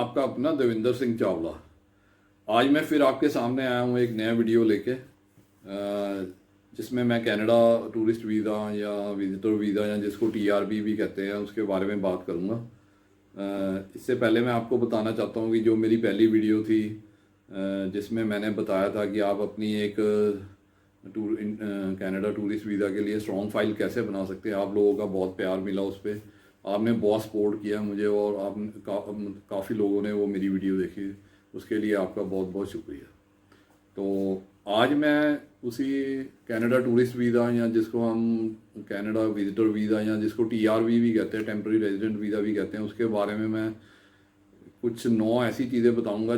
आपका अपना देविंदर सिंह चावला। आज मैं फिर आपके सामने आया हूँ एक नया वीडियो लेके, जिसमें मैं कनाडा टूरिस्ट वीज़ा या विजिटर वीज़ा या जिसको टीआरबी भी कहते हैं उसके बारे में बात करूँगा। इससे पहले मैं आपको बताना चाहता हूँ कि जो मेरी पहली वीडियो थी जिसमें मैंने बताया था कि आप अपनी एक कनाडा टूरिस्ट वीज़ा के लिए स्ट्रॉन्ग फाइल कैसे बना सकते हैं, आप लोगों का बहुत प्यार मिला उस पर। आपने बहुत सपोर्ट किया मुझे और आप काफ़ी लोगों ने वो मेरी वीडियो देखी, उसके लिए आपका बहुत बहुत शुक्रिया। तो आज मैं उसी कनाडा टूरिस्ट वीज़ा या जिसको हम कनाडा विजिटर वीज़ा या जिसको टीआरवी भी कहते हैं, टेम्पररी रेजिडेंट वीज़ा भी कहते हैं, उसके बारे में मैं कुछ 9 ऐसी चीज़ें बताऊंगा।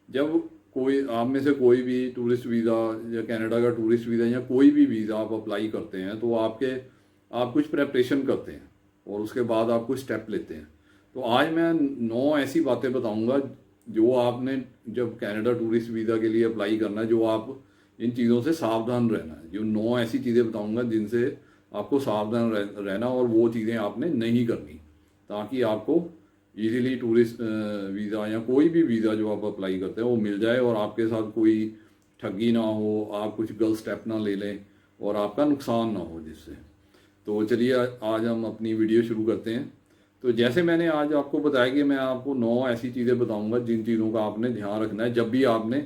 जब कोई आप में से कोई भी टूरिस्ट वीज़ा या कनाडा का टूरिस्ट वीज़ा या कोई भी वीज़ा आप अप्लाई करते हैं तो आप कुछ प्रेपरेशन करते हैं और उसके बाद आप कुछ स्टेप लेते हैं। तो आज मैं 9 ऐसी बातें बताऊंगा जो आपने जब कनाडा टूरिस्ट वीज़ा के लिए अप्लाई करना है, जो आप इन चीज़ों से सावधान रहना है। जो 9 ऐसी चीज़ें बताऊंगा जिनसे आपको सावधान रहना और वो चीज़ें आपने नहीं करनी, ताकि आपको इजीली टूरिस्ट वीज़ा या कोई भी वीज़ा जो आप अप्लाई करते हैं वो मिल जाए और आपके साथ कोई ठगी ना हो, आप कुछ गलत स्टेप ना ले लें और आपका नुकसान ना हो जिससे। तो चलिए आज हम अपनी वीडियो शुरू करते हैं। तो जैसे मैंने आज आपको बताया कि मैं आपको 9 ऐसी चीज़ें बताऊंगा जिन चीज़ों का आपने ध्यान रखना है जब भी आपने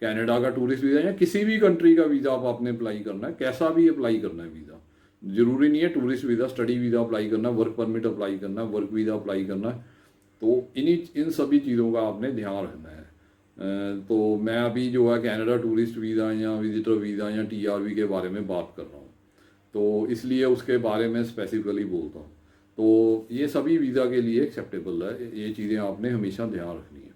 कनाडा का टूरिस्ट वीज़ा या किसी भी कंट्री का वीज़ा आपने अप्लाई करना है, कैसा भी अप्लाई करना है वीज़ा। ज़रूरी नहीं है tourist visa, study visa apply करना है, वर्क परमिट अप्लाई करना है, वर्क वीज़ा अप्लाई करना है। तो इन सभी चीज़ों का आपने ध्यान रखना है। तो मैं अभी जो है कनाडा टूरिस्ट वीज़ा या विजिटर वीज़ा या टीआरवी के बारे में बात कर रहा हूँ, तो इसलिए उसके बारे में स्पेसिफिकली बोलता हूँ। तो ये सभी वीज़ा के लिए एक्सेप्टेबल है, ये चीज़ें आपने हमेशा ध्यान रखनी है।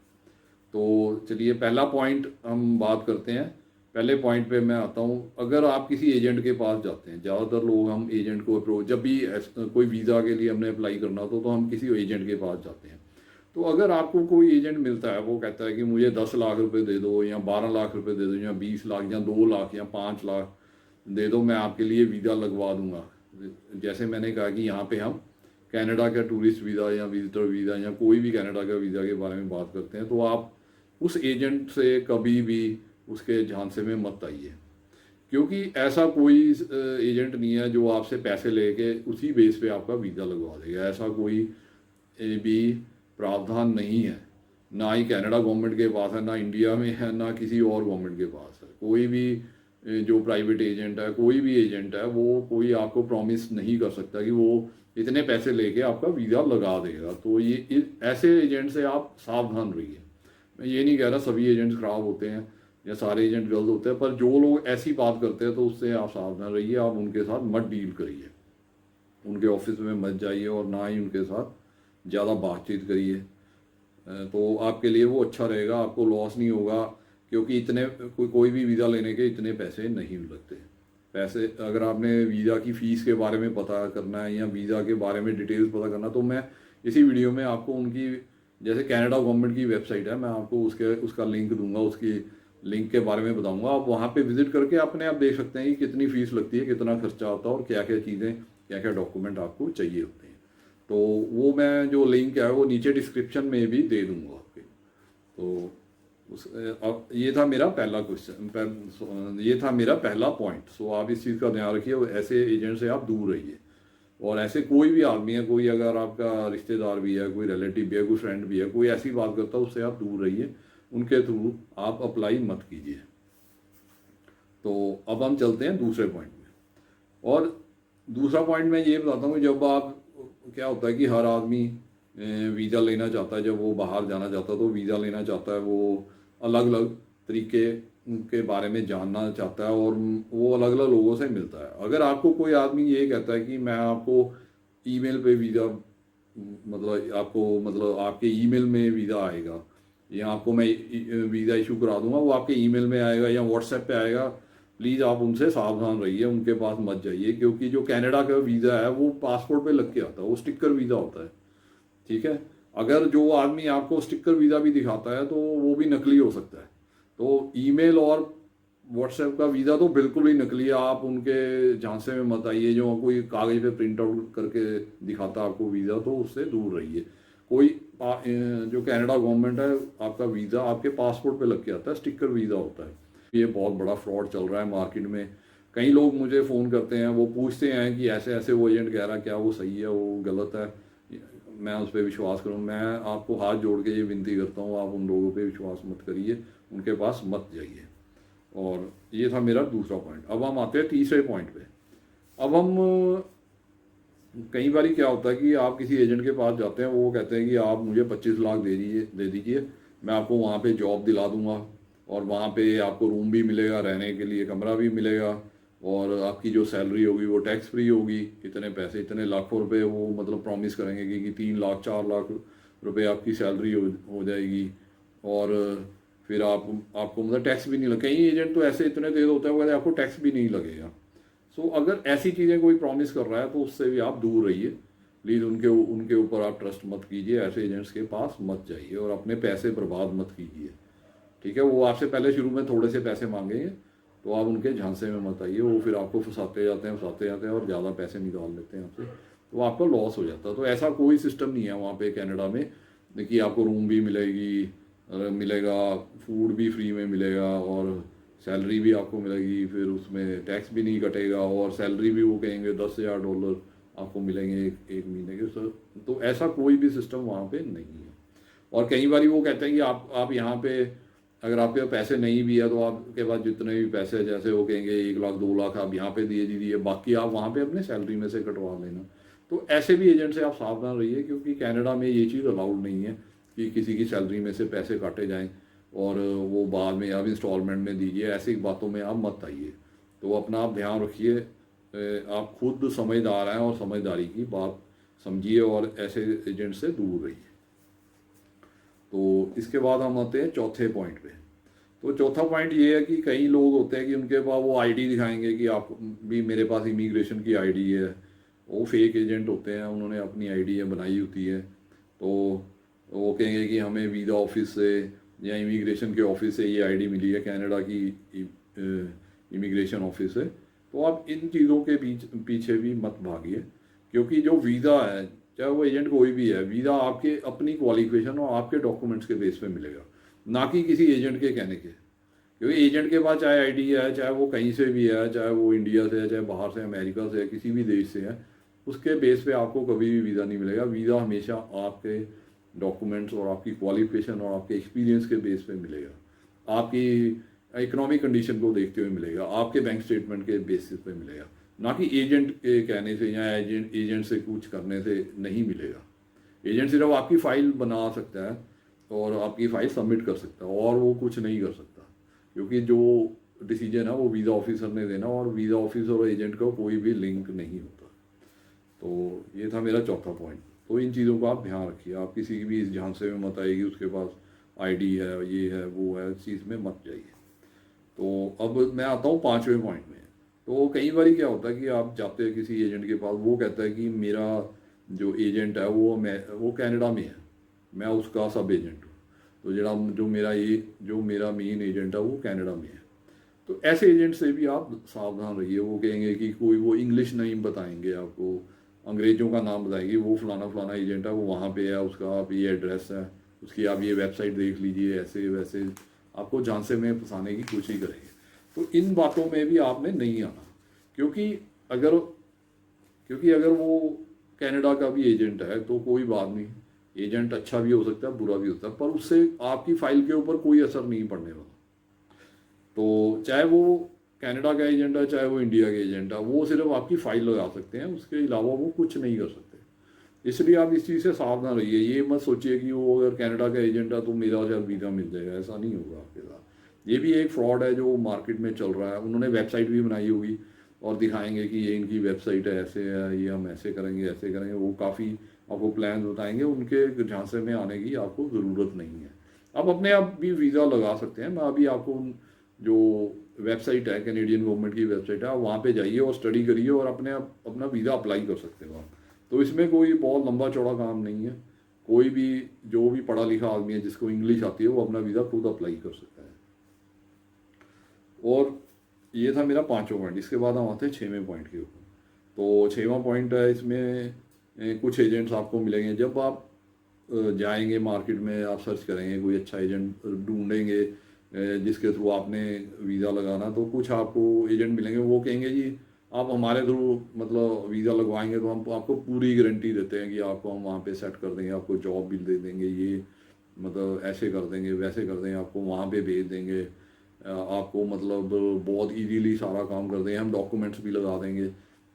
तो चलिए पहला पॉइंट हम बात करते हैं। पहले पॉइंट पे मैं आता हूँ। अगर आप किसी एजेंट के पास जाते हैं, ज़्यादातर लोग हम एजेंट को अप्रोच, जब भी कोई वीज़ा के लिए हमने अप्लाई करना तो हम किसी एजेंट के पास जाते हैं। तो अगर आपको कोई एजेंट मिलता है, वो कहता है कि मुझे 10 लाख रुपए दे दो या 12 लाख रुपए दे दो या 20 लाख या 2 लाख या 5 लाख दे दो, मैं आपके लिए वीज़ा लगवा दूंगा। जैसे मैंने कहा कि यहाँ पे हम कनाडा का टूरिस्ट वीज़ा या विजिटर वीज़ा या कोई भी कनाडा का वीज़ा के बारे में बात करते हैं, तो आप उस एजेंट से कभी भी उसके झांसे में मत आइए, क्योंकि ऐसा कोई एजेंट नहीं है जो आपसे पैसे लेके उसी बेस पे आपका वीज़ा लगवा देगा। ऐसा कोई भी प्रावधान नहीं है, ना ही कनाडा गवर्नमेंट के पास है, ना इंडिया में है, ना किसी और गवर्नमेंट के पास है। कोई भी जो प्राइवेट एजेंट है, कोई भी एजेंट है, वो कोई आपको प्रॉमिस नहीं कर सकता कि वो इतने पैसे लेके आपका वीज़ा लगा देगा। तो ऐसे एजेंट से आप सावधान रहिए। मैं ये नहीं कह रहा सभी एजेंट्स खराब होते हैं या सारे एजेंट गलत होते हैं, पर जो लोग ऐसी बात करते हैं तो उससे आप सावधान रहिए। आप उनके साथ मत डील करिए, उनके ऑफिस में मत जाइए और ना ही उनके साथ ज़्यादा बातचीत करिए। तो आपके लिए वो अच्छा रहेगा, आपको लॉस नहीं होगा, क्योंकि कोई भी वीज़ा लेने के इतने पैसे नहीं लगते। पैसे अगर आपने वीज़ा की फ़ीस के बारे में पता करना है या वीज़ा के बारे में डिटेल्स पता करना, तो मैं इसी वीडियो में आपको उनकी, जैसे कनाडा गवर्नमेंट की वेबसाइट है, मैं आपको उसका लिंक दूंगा, उसकी लिंक के बारे में बताऊंगा। आप वहाँ पे विजिट करके अपने आप देख सकते हैं कि कितनी फ़ीस लगती है, कितना खर्चा होता है और क्या क्या चीज़ें, क्या क्या डॉक्यूमेंट आपको चाहिए होते हैं। तो वो मैं जो लिंक है वो नीचे डिस्क्रिप्शन में भी दे दूंगा आपके। तो ये था मेरा पहला क्वेश्चन, ये था मेरा पहला पॉइंट। सो आप इस चीज़ का ध्यान रखिए, ऐसे एजेंट से आप दूर रहिए। और ऐसे कोई भी आदमी है, कोई अगर आपका रिश्तेदार भी है, कोई रिलेटिव भी है, कोई फ्रेंड भी है, कोई ऐसी बात करता है, उससे आप दूर रहिए, उनके थ्रू आप अप्लाई मत कीजिए। तो अब हम चलते हैं दूसरे पॉइंट में। और दूसरा पॉइंट मैं ये बताता हूँ कि जब आप, क्या होता है कि हर आदमी वीज़ा लेना चाहता है, जब वो बाहर जाना चाहता है तो वीज़ा लेना चाहता है, वो अलग अलग तरीके के बारे में जानना चाहता है और वो अलग अलग लोगों से मिलता है। अगर आपको कोई आदमी ये कहता है कि मैं आपको ईमेल पे वीज़ा, मतलब आपके ईमेल में वीज़ा आएगा या आपको मैं वीज़ा इशू करा दूंगा, वो आपके ईमेल में आएगा या व्हाट्सएप पे आएगा, प्लीज़ आप उनसे सावधान रहिए, उनके पास मत जाइए। क्योंकि जो कनाडा का वीज़ा है वो पासपोर्ट पे लग के आता है, वो स्टिकर वीज़ा होता है, ठीक है। अगर जो आदमी आपको स्टिकर वीज़ा भी दिखाता है तो वो भी नकली हो सकता है। तो ईमेल और व्हाट्सएप का वीज़ा तो बिल्कुल ही नकली है, आप उनके झांसे में मत आइए। जो कोई कागज़ पे प्रिंट आउट करके दिखाता है आपको वीज़ा, तो उससे दूर रहिए। कोई जो कनाडा गवर्नमेंट है, आपका वीज़ा आपके पासपोर्ट पे लग के आता है, स्टिकर वीज़ा होता है। ये बहुत बड़ा फ्रॉड चल रहा है मार्केट में। कई लोग मुझे फ़ोन करते हैं, वो पूछते हैं कि ऐसे ऐसे वो एजेंट कह रहा है, क्या वो सही है, वो गलत है, मैं उस पर विश्वास करूँ? मैं आपको हाथ जोड़ के ये विनती करता हूँ, आप उन लोगों पे विश्वास मत करिए, उनके पास मत जाइए। और ये था मेरा दूसरा पॉइंट। अब हम आते हैं तीसरे पॉइंट पे। अब हम कई बार क्या होता है कि आप किसी एजेंट के पास जाते हैं, वो कहते हैं कि आप मुझे 25 लाख दे दीजिए, मैं आपको वहाँ पे जॉब दिला दूंगा, और वहाँ पे आपको रूम भी मिलेगा, रहने के लिए कमरा भी मिलेगा, और आपकी जो सैलरी होगी वो टैक्स फ्री होगी। इतने पैसे, इतने लाखों रुपए वो मतलब प्रॉमिस करेंगे कि 3 लाख 4 लाख रुपए आपकी सैलरी हो जाएगी। और फिर आपको मतलब टैक्स भी नहीं लगे। कई एजेंट तो ऐसे इतने तेज होते हैं, वो कहते हैं आपको टैक्स भी नहीं लगेगा। सो अगर ऐसी चीज़ें कोई प्रॉमिस कर रहा है तो उससे भी आप दूर रहिए। प्लीज़ उनके उनके ऊपर आप ट्रस्ट मत कीजिए, ऐसे एजेंट्स के पास मत जाइए, और अपने पैसे बर्बाद मत कीजिए। ठीक है, वो आपसे पहले शुरू में थोड़े से पैसे मांगेंगे, तो आप उनके झांसे में मत आइए। वो फिर आपको फंसाते जाते हैं और ज़्यादा पैसे निकाल लेते हैं आपसे, तो आपका लॉस हो जाता है। तो ऐसा कोई सिस्टम नहीं है वहाँ पे कनाडा में कि आपको रूम भी मिलेगा, फूड भी फ्री में मिलेगा, और सैलरी भी आपको मिलेगी, फिर उसमें टैक्स भी नहीं कटेगा, और सैलरी भी वो कहेंगे $10,000 आपको मिलेंगे एक महीने के सर। तो ऐसा कोई भी सिस्टम वहाँ पे नहीं है। और कई बार वो कहते हैं कि आप यहाँ पे अगर आपके पास पैसे नहीं भी है, तो आपके पास जितने भी पैसे हैं, जैसे वो कहेंगे 1 लाख 2 लाख आप यहाँ पे दिए दीजिए, बाकी आप वहाँ पे अपने सैलरी में से कटवा लेना। तो ऐसे भी एजेंट से आप सावधान रहिए, क्योंकि कनाडा में ये चीज़ अलाउड नहीं है कि किसी की सैलरी में से पैसे काटे जाएं और वो बाद में आप इंस्टॉलमेंट में दीजिए। ऐसी बातों में आप मत आइए। तो अपना आप ध्यान रखिए, आप खुद समझदार हैं और समझदारी की बात समझिए, और ऐसे एजेंट से दूर रहिए। तो इसके बाद हम आते हैं चौथे पॉइंट पे। तो चौथा पॉइंट ये है कि कई लोग होते हैं कि उनके पास वो आईडी दिखाएंगे कि आप भी, मेरे पास इमिग्रेशन की आईडी है। वो फेक एजेंट होते हैं, उन्होंने अपनी आईडी बनाई होती है। तो वो कहेंगे कि हमें वीज़ा ऑफिस से या इमिग्रेशन के ऑफिस से ये आईडी मिली है, कनाडा की इमिग्रेशन ऑफिस से। तो आप इन चीज़ों के पीछे भी मत भागिए, क्योंकि जो वीज़ा है, चाहे वो एजेंट कोई भी है, वीज़ा आपके अपनी क्वालिफिकेशन और आपके डॉक्यूमेंट्स के बेस पे मिलेगा, ना कि किसी एजेंट के कहने के। क्योंकि एजेंट के पास चाहे आईडी है, चाहे वो कहीं से भी है, चाहे वो इंडिया से है, चाहे बाहर से, अमेरिका से है, किसी भी देश से है, उसके बेस पे आपको कभी भी वीज़ा नहीं मिलेगा। वीज़ा हमेशा आपके डॉक्यूमेंट्स और आपकी क्वालिफिकेशन और आपके एक्सपीरियंस के बेस पे मिलेगा, आपकी इकोनॉमिक कंडीशन को देखते हुए मिलेगा, आपके बैंक स्टेटमेंट के बेसिस पे मिलेगा, ना कि एजेंट के कहने से या एजेंट से कुछ करने से नहीं मिलेगा। एजेंट सिर्फ आपकी फाइल बना सकता है और आपकी फाइल सबमिट कर सकता है, और वो कुछ नहीं कर सकता, क्योंकि जो डिसीजन है वो वीज़ा ऑफिसर ने देना, और वीज़ा ऑफिसर और एजेंट का कोई भी लिंक नहीं होता। तो ये था मेरा चौथा पॉइंट। तो इन चीज़ों का आप ध्यान रखिए, आप किसी की भी इस झांसे में मत आएगी, उसके पास आईडी है, ये है, वो है, इस चीज़ में मत जाइए। तो अब मैं आता हूँ पाँचवें पॉइंट में। तो कई बार क्या होता है कि आप जाते हैं किसी एजेंट के पास, वो कहता है कि मेरा जो एजेंट है वो कनाडा में है, मैं उसका सब एजेंट हूँ। तो जो मेरा मेन एजेंट है वो कनाडा में है। तो ऐसे एजेंट से भी आप सावधान रहिए। वो कहेंगे कि कोई वो इंग्लिश नेम बताएंगे आपको, अंग्रेज़ों का नाम बताएंगे, वो फलाना फलाना एजेंट है, वो वहाँ पे है, उसका आप ये एड्रेस है, उसकी आप ये वेबसाइट देख लीजिए, ऐसे वैसे आपको झांसे में फंसाने की कोशिश करेंगे। तो इन बातों में भी आपने नहीं आना, क्योंकि अगर वो कनाडा का भी एजेंट है तो कोई बात नहीं, एजेंट अच्छा भी हो सकता है, बुरा भी होता है, पर उससे आपकी फाइल के ऊपर कोई असर नहीं पड़ने वाला। तो चाहे वो कनाडा का एजेंट है, चाहे वो इंडिया का एजेंट है, वो सिर्फ आपकी फाइल लगा सकते हैं, उसके अलावा वो कुछ नहीं कर सकते। इसलिए आप इस चीज़ से सावधान रहिए। ये मत सोचिए कि वो अगर कनाडा का एजेंट है तो मेरा शायद वीज़ा मिल जाएगा, ऐसा नहीं होगा आपके साथ। ये भी एक फ्रॉड है जो मार्केट में चल रहा है। उन्होंने वेबसाइट भी बनाई होगी और दिखाएंगे कि ये इनकी वेबसाइट है, ऐसे है, ये हम ऐसे करेंगे, ऐसे करेंगे। वो काफ़ी आपको प्लान बताएंगे, उनके झांसे में आने की आपको ज़रूरत नहीं है। आप अपने आप भी वीज़ा लगा सकते हैं। मैं अभी आपको जो वेबसाइट है, कैनेडियन गवर्नमेंट की वेबसाइट है, आप वहाँ पे जाइए और स्टडी करिए और अपना वीज़ा अप्लाई कर सकते हो आप। तो इसमें कोई बहुत लंबा चौड़ा काम नहीं है। कोई भी जो भी पढ़ा लिखा आदमी है, जिसको इंग्लिश आती है, वो अपना वीज़ा खुद अप्लाई कर सकता है। और ये था मेरा पाँचवा पॉइंट। इसके बाद हम आते हैं छवें पॉइंट के ऊपर। तो छवां पॉइंट है, इसमें कुछ एजेंट्स आपको मिलेंगे जब आप जाएंगे मार्केट में, आप सर्च करेंगे, कोई अच्छा एजेंट ढूंढेंगे जिसके थ्रू आपने वीज़ा लगाना, तो कुछ आपको एजेंट मिलेंगे, वो कहेंगे जी आप हमारे थ्रू मतलब वीज़ा लगवाएंगे तो हम आपको पूरी गारंटी देते हैं कि आपको हम वहाँ पे सेट कर देंगे, आपको जॉब भी दे देंगे, ये मतलब ऐसे कर देंगे, वैसे कर देंगे, आपको वहाँ पे भेज देंगे, आपको मतलब बहुत इजीली सारा काम कर देंगे, हम डॉक्यूमेंट्स भी लगा देंगे।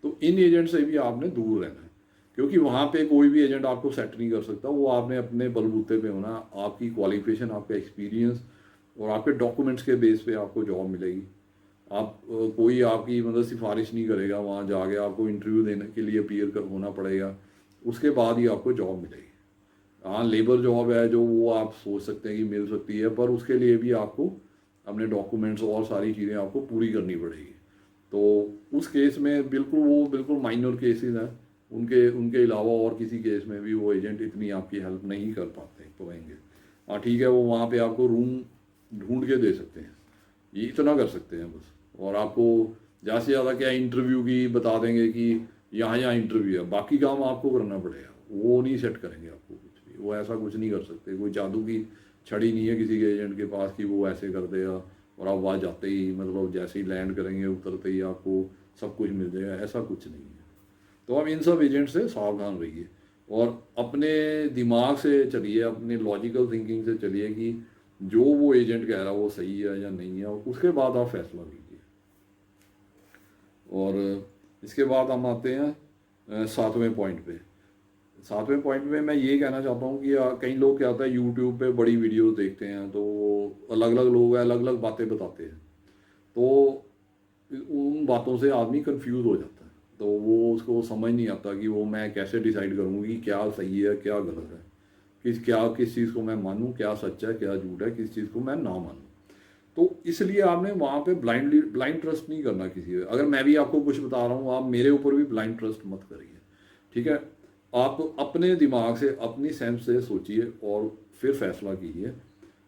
तो इन एजेंट से भी आपने दूर रहना है, क्योंकि वहाँ पे कोई भी एजेंट आपको सेट नहीं कर सकता। वो आपने अपने बलबूते पे होना, आपकी क्वालिफिकेशन, आपका एक्सपीरियंस और आपके डॉक्यूमेंट्स के बेस पे आपको जॉब मिलेगी। आप कोई आपकी मतलब सिफारिश नहीं करेगा, वहाँ जाके आपको इंटरव्यू देने के लिए अपीयर कर होना पड़ेगा, उसके बाद ही आपको जॉब मिलेगी। हाँ, लेबर जॉब है जो वो आप सोच सकते हैं कि मिल सकती है, पर उसके लिए भी आपको अपने डॉक्यूमेंट्स और सारी चीज़ें आपको पूरी करनी पड़ेगी। तो उस केस में बिल्कुल वो बिल्कुल माइनर केसेस हैं, उनके उनके अलावा और किसी केस में भी वो एजेंट इतनी आपकी हेल्प नहीं कर पाएंगे। हाँ ठीक है, वो वहाँ पे आपको रूम ढूंढ के दे सकते हैं, ये इतना कर सकते हैं बस। और आपको ज़्यादा से ज़्यादा क्या इंटरव्यू की बता देंगे कि यहाँ यहाँ इंटरव्यू है, बाकी काम आपको करना पड़ेगा, वो नहीं सेट करेंगे आपको कुछ भी, वो ऐसा कुछ नहीं कर सकते। कोई जादू की छड़ी नहीं है किसी के एजेंट के पास कि वो ऐसे कर देगा और आप वहाँ जाते ही मतलब जैसे ही लैंड करेंगे उतरते ही आपको सब कुछ मिल जाएगा, ऐसा कुछ नहीं है। तो आप इन सब एजेंट से सावधान रहिए और अपने दिमाग से चलिए, अपने लॉजिकल थिंकिंग से चलिए कि जो वो एजेंट कह रहा है वो सही है या नहीं है, और उसके बाद आप फैसला लीजिए। और इसके बाद हम आते हैं 7वें पॉइंट पे। 7वें पॉइंट में मैं ये कहना चाहता हूँ कि कई लोग क्या होता है यूट्यूब पे बड़ी वीडियोस देखते हैं, तो अलग अलग लोग अलग अलग बातें बताते हैं, तो उन बातों से आदमी कंफ्यूज हो जाता है, तो वो उसको समझ नहीं आता कि वो मैं कैसे डिसाइड करूँ कि क्या सही है क्या गलत है, किस चीज़ को मैं मानूँ, क्या सच है क्या झूठ है, किस चीज़ को मैं ना मानूँ। तो इसलिए आपने वहाँ पे ब्लाइंड ट्रस्ट नहीं करना किसी पे। अगर मैं भी आपको कुछ बता रहा हूँ, आप मेरे ऊपर भी ब्लाइंड ट्रस्ट मत करिए, ठीक है। आप अपने दिमाग से, अपनी सेंस से सोचिए और फिर फैसला कीजिए।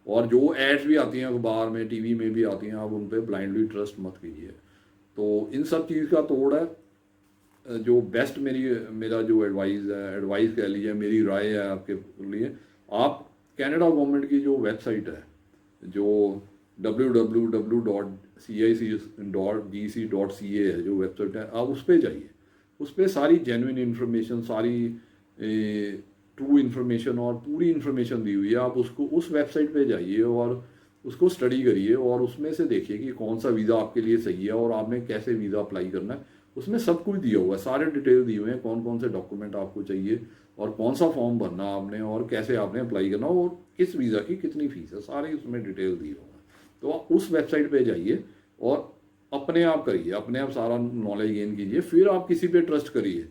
और जो एड्स भी आती हैं अखबार में, टीवी में भी आती हैं, आप उन पर ब्लाइंडली ट्रस्ट मत कीजिए। तो इन सब चीज़ का तोड़ है। जो बेस्ट मेरा जो एडवाइस कह लीजिए, मेरी राय है आपके लिए, आप कनाडा गवर्नमेंट की जो वेबसाइट है, जो www.cic.gc.ca है जो वेबसाइट है, आप उस पर जाइए। उस पर सारी जेन्युइन इन्फॉर्मेशन, सारी ट्रू इन्फॉर्मेशन और पूरी इन्फॉर्मेशन दी हुई है। आप उसको उस वेबसाइट पे जाइए और उसको स्टडी करिए और उसमें से देखिए कि कौन सा वीज़ा आपके लिए सही है और आपने कैसे वीज़ा अप्लाई करना है। उसमें सब कुछ दिया हुआ है, सारे डिटेल दिए हुए हैं, कौन कौन से डॉक्यूमेंट आपको चाहिए और कौन सा फॉर्म भरना आपने और कैसे आपने अप्लाई करना और किस वीज़ा की कितनी फ़ीस है, सारे उसमें डिटेल दिए हुए हैं। तो आप उस वेबसाइट पे जाइए और अपने आप करिए, अपने आप सारा नॉलेज गेन कीजिए, फिर आप किसी पे ट्रस्ट करिए।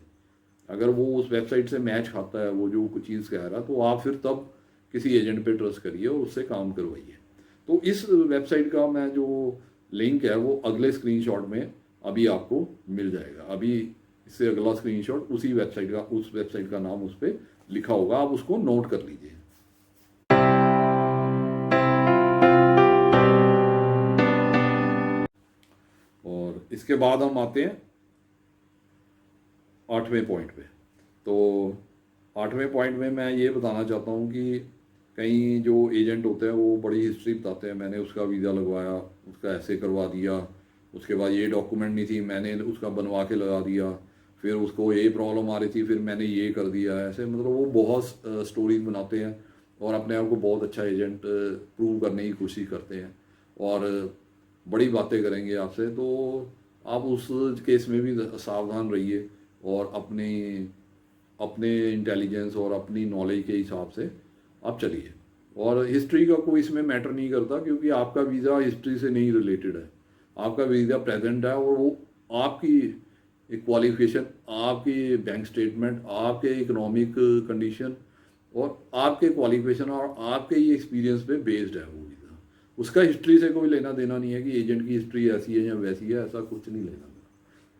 अगर वो उस वेबसाइट से मैच खाता है, वो जो कुछ चीज़ कह रहा है, तो आप फिर तब किसी एजेंट पे ट्रस्ट करिए और उससे काम करवाइए। तो इस वेबसाइट का मैं जो लिंक है वो अगले स्क्रीनशॉट में अभी आपको मिल जाएगा। अभी इससे अगला स्क्रीनशॉट उस वेबसाइट का नाम उस पर लिखा होगा, आप उसको नोट कर लीजिए। और इसके बाद हम आते हैं 8वें पॉइंट पे। तो 8वें पॉइंट में मैं ये बताना चाहता हूँ कि कई जो एजेंट होते हैं वो बड़ी हिस्ट्री बताते हैं, मैंने उसका वीज़ा लगवाया, उसका ऐसे करवा दिया, उसके बाद ये डॉक्यूमेंट नहीं थी, मैंने उसका बनवा के लगा दिया, फिर उसको ये प्रॉब्लम आ रही थी, फिर मैंने ये कर दिया। ऐसे मतलब वो बहुत स्टोरीज बनाते हैं और अपने आप को बहुत अच्छा एजेंट प्रूव करने की कोशिश करते हैं और बड़ी बातें करेंगे आपसे। तो आप उस केस में भी सावधान रहिए और अपने अपने इंटेलिजेंस और अपनी नॉलेज के हिसाब से आप चलिए। और हिस्ट्री का कोई इसमें मैटर नहीं करता, क्योंकि आपका वीज़ा हिस्ट्री से नहीं रिलेटेड है, आपका वीज़ा प्रेजेंट है और वो आपकी क्वालिफिकेशन, आपकी बैंक स्टेटमेंट, आपके इकोनॉमिक कंडीशन और आपके क्वालिफिकेशन और आपके ही एक्सपीरियंस पे बेस्ड है वो वीज़ा। उसका हिस्ट्री से कोई लेना देना नहीं है कि एजेंट की हिस्ट्री ऐसी है या वैसी है, ऐसा कुछ नहीं लेना देना।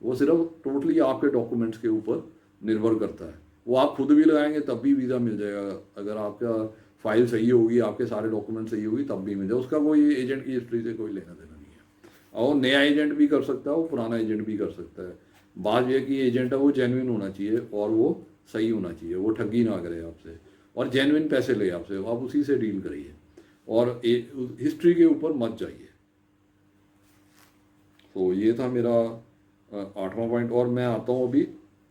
वो सिर्फ टोटली आपके डॉक्यूमेंट्स के ऊपर निर्भर करता है। वो आप खुद भी लगाएंगे तब भी वीज़ा मिल जाएगा, अगर आपका फाइल सही होगी, आपके सारे डॉक्यूमेंट सही होगी, तब भी मिल जाएगा। उसका कोई एजेंट की हिस्ट्री से कोई लेना देना नहीं है। और नया एजेंट भी कर सकता है, वो पुराना एजेंट भी कर सकता है। बात यह कि एजेंट है वो जेन्युइन होना चाहिए और वो सही होना चाहिए, वो ठगी ना करे आपसे। और जेन्युइन पैसे ले आपसे, आप उसी से डील करिए और हिस्ट्री के ऊपर मत जाइए। तो ये था मेरा 8वां पॉइंट। और मैं आता हूँ अभी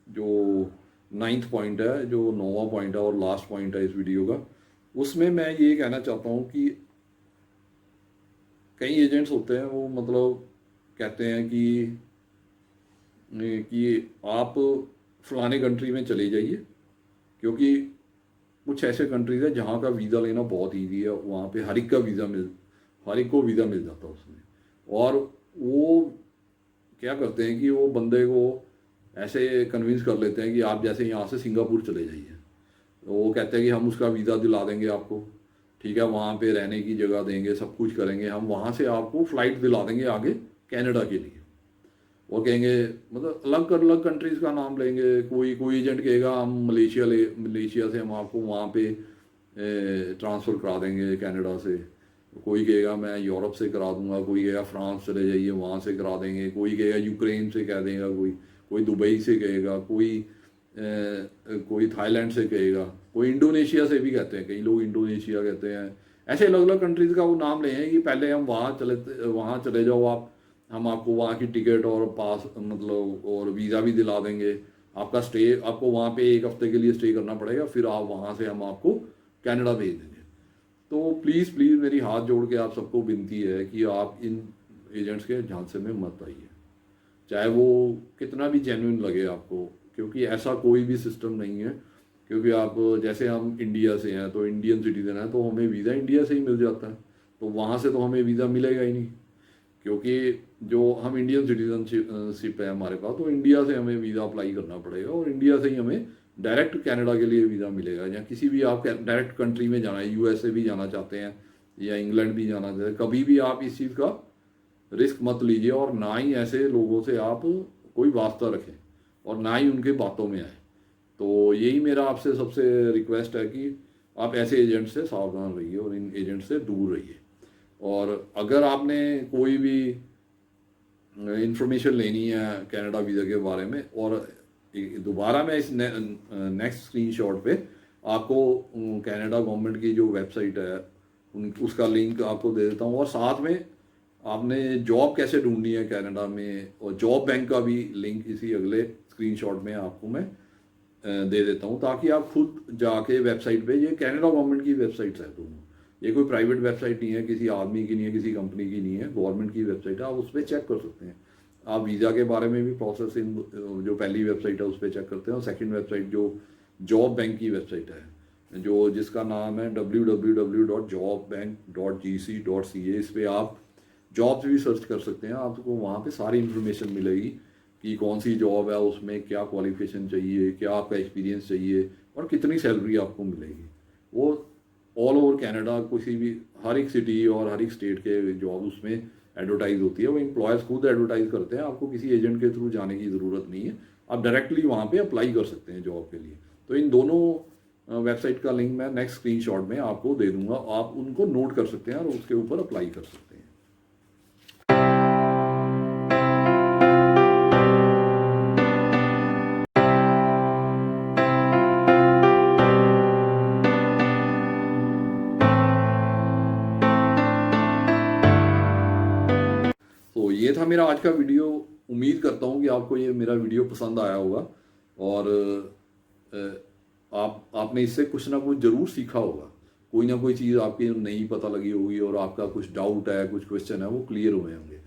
जो 9th पॉइंट है, जो 9वां पॉइंट है और लास्ट पॉइंट है इस वीडियो का। उसमें मैं ये कहना चाहता हूँ कि कई एजेंट्स होते हैं वो मतलब कहते हैं कि आप फलाने कंट्री में चले जाइए, क्योंकि कुछ ऐसे कंट्रीज है जहाँ का वीज़ा लेना बहुत ईजी है, वहाँ पे हर एक को वीज़ा मिल जाता है उसमें। और वो क्या करते हैं कि वो बंदे को ऐसे कन्विंस कर लेते हैं कि आप जैसे यहाँ से सिंगापुर चले जाइए, तो वो कहते हैं कि हम उसका वीज़ा दिला देंगे आपको, ठीक है, वहाँ पे रहने की जगह देंगे, सब कुछ करेंगे, हम वहाँ से आपको फ़्लाइट दिला देंगे आगे कनाडा के लिए। वो कहेंगे मतलब अलग अलग कंट्रीज़ का नाम लेंगे। कोई एजेंट कहेगा हम मलेशिया से हम आपको वहाँ पे ट्रांसफ़र करा देंगे कनाडा से। कोई कहेगा मैं यूरोप से करा दूंगा, कोई कहेगा फ्रांस चले जाइए वहाँ से करा देंगे, कोई कहेगा यूक्रेन से कह देगा, कोई दुबई से कहेगा, कोई थाईलैंड से कहेगा, कोई इंडोनेशिया से भी कहते हैं, कई लोग इंडोनेशिया कहते हैं। ऐसे अलग अलग कंट्रीज़ का वो नाम ले हैं कि पहले हम वहाँ चले जाओ आप, हम आपको वहाँ की टिकट और पास मतलब और वीज़ा भी दिला देंगे, आपका स्टे, आपको वहाँ पे 1 हफ्ते के लिए स्टे करना पड़ेगा, फिर आप वहाँ से हम आपको कनाडा भेज देंगे। तो प्लीज़ प्लीज़ मेरी हाथ जोड़ के आप सबको विनती है कि आप इन एजेंट्स के झांसे में मत आइए, चाहे वो कितना भी जेन्युइन लगे आपको, क्योंकि ऐसा कोई भी सिस्टम नहीं है। क्योंकि आप जैसे हम इंडिया से हैं तो इंडियन सिटीजन हैं तो हमें वीज़ा इंडिया से ही मिल जाता है, तो वहाँ से तो हमें वीज़ा मिलेगा ही नहीं, क्योंकि जो हम इंडियन सिटीजनशिप है हमारे पास, तो इंडिया से हमें वीज़ा अप्लाई करना पड़ेगा और इंडिया से ही हमें डायरेक्ट कनाडा के लिए वीज़ा मिलेगा। या किसी भी आप डायरेक्ट कंट्री में जाना है, यूएसए भी जाना चाहते हैं या इंग्लैंड भी जाना चाहते हैं, कभी भी आप इस चीज़ का रिस्क मत लीजिए और ना ही ऐसे लोगों से आप कोई वास्ता रखें और ना ही उनके बातों में आए। तो यही मेरा आपसे सबसे रिक्वेस्ट है कि आप ऐसे एजेंट से सावधान रहिए और इन एजेंट से दूर रहिए। और अगर आपने कोई भी इंफॉर्मेशन लेनी है कनाडा वीज़ा के बारे में, और दोबारा मैं इस नेक्स्ट स्क्रीनशॉट पे आपको कनाडा गवर्नमेंट की जो वेबसाइट है उसका लिंक आपको दे देता हूँ, और साथ में आपने जॉब कैसे ढूंढनी है कनाडा में और जॉब बैंक का भी लिंक इसी अगले स्क्रीनशॉट में आपको मैं दे देता हूँ, ताकि आप खुद जाके वेबसाइट पे, ये कनाडा गवर्नमेंट की वेबसाइट है, तो ये कोई प्राइवेट वेबसाइट नहीं है, किसी आदमी की नहीं है, किसी कंपनी की नहीं है, गवर्नमेंट की वेबसाइट है, आप उस पर चेक कर सकते हैं। आप वीज़ा के बारे में भी प्रोसेस जो पहली वेबसाइट है उस पर चेक करते हैं, और सेकंड वेबसाइट जो जॉब बैंक की वेबसाइट है, जिसका नाम है www.jobbank.gc.ca। इस पर आप जॉब्स भी सर्च कर सकते हैं, आपको वहाँ पे सारी इन्फॉर्मेशन मिलेगी कि कौन सी जॉब है, उसमें क्या क्वालिफिकेशन चाहिए, क्या आपका एक्सपीरियंस चाहिए और कितनी सैलरी आपको मिलेगी। वो ऑल ओवर कनाडा किसी भी हर एक सिटी और हर एक स्टेट के जॉब उसमें एडवर्टाइज होती है, वो एम्प्लॉयज़ खुद एडवर्टाइज करते हैं, आपको किसी एजेंट के थ्रू जाने की ज़रूरत नहीं है, आप डायरेक्टली वहाँ पे अप्लाई कर सकते हैं जॉब के लिए। तो इन दोनों वेबसाइट का लिंक मैं नेक्स्ट स्क्रीनशॉट में आपको दे दूंगा, आप उनको नोट कर सकते हैं और उसके ऊपर अप्लाई कर सकते हैं। तो ये था मेरा आज का वीडियो। उम्मीद करता हूँ कि आपको ये मेरा वीडियो पसंद आया होगा और आपने इससे कुछ ना कुछ ज़रूर सीखा होगा, कोई ना कोई चीज़ आपकी नहीं पता लगी होगी और आपका कुछ डाउट है, कुछ क्वेश्चन है, वो क्लियर हुए होंगे।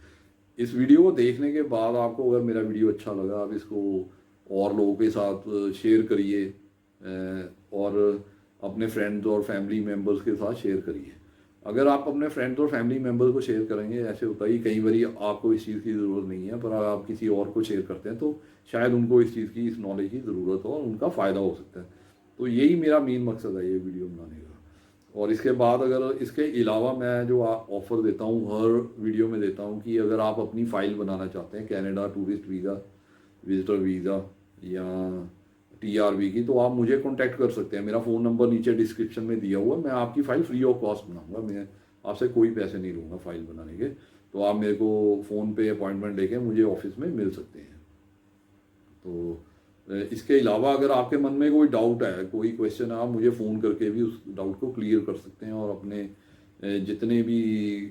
इस वीडियो को देखने के बाद आपको अगर मेरा वीडियो अच्छा लगा, आप इसको और लोगों के साथ शेयर करिए और अपने फ्रेंड्स और फैमिली मेम्बर्स के साथ शेयर करिए। अगर आप अपने फ्रेंड्स और फैमिली मेम्बर्स को शेयर करेंगे, ऐसे होता है कई बार आपको इस चीज़ की ज़रूरत नहीं है, पर अगर आप किसी और को शेयर करते हैं तो शायद उनको इस चीज़ की, इस नॉलेज की ज़रूरत हो और उनका फ़ायदा हो सकता है। तो यही मेरा मेन मकसद है ये वीडियो बनाने का। और इसके बाद अगर इसके अलावा मैं जो ऑफ़र देता हूँ हर वीडियो में देता हूँ कि अगर आप अपनी फ़ाइल बनाना चाहते हैं Canada tourist visa, visitor visa या TRV की, तो आप मुझे कांटेक्ट कर सकते हैं। मेरा फ़ोन नंबर नीचे डिस्क्रिप्शन में दिया हुआ है, मैं आपकी फ़ाइल फ्री ऑफ कॉस्ट बनाऊंगा, मैं आपसे कोई पैसे नहीं लूँगा फ़ाइल बनाने के। तो आप मेरे को फ़ोन पे अपॉइंटमेंट लेके मुझे ऑफिस में मिल सकते हैं। तो इसके अलावा अगर आपके मन में कोई डाउट है, कोई क्वेश्चन है, आप मुझे फ़ोन करके भी उस डाउट को क्लियर कर सकते हैं और अपने जितने भी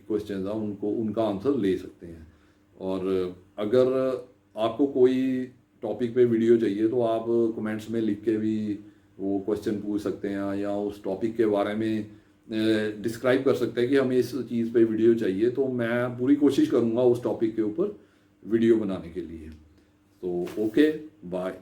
क्वेश्चन हैं उनका आंसर ले सकते हैं। और अगर आपको कोई टॉपिक पे वीडियो चाहिए तो आप कमेंट्स में लिख के भी वो क्वेश्चन पूछ सकते हैं या उस टॉपिक के बारे में डिस्क्राइब कर सकते हैं कि हमें इस चीज़ पे वीडियो चाहिए, तो मैं पूरी कोशिश करूँगा उस टॉपिक के ऊपर वीडियो बनाने के लिए। तो ओके, बाय।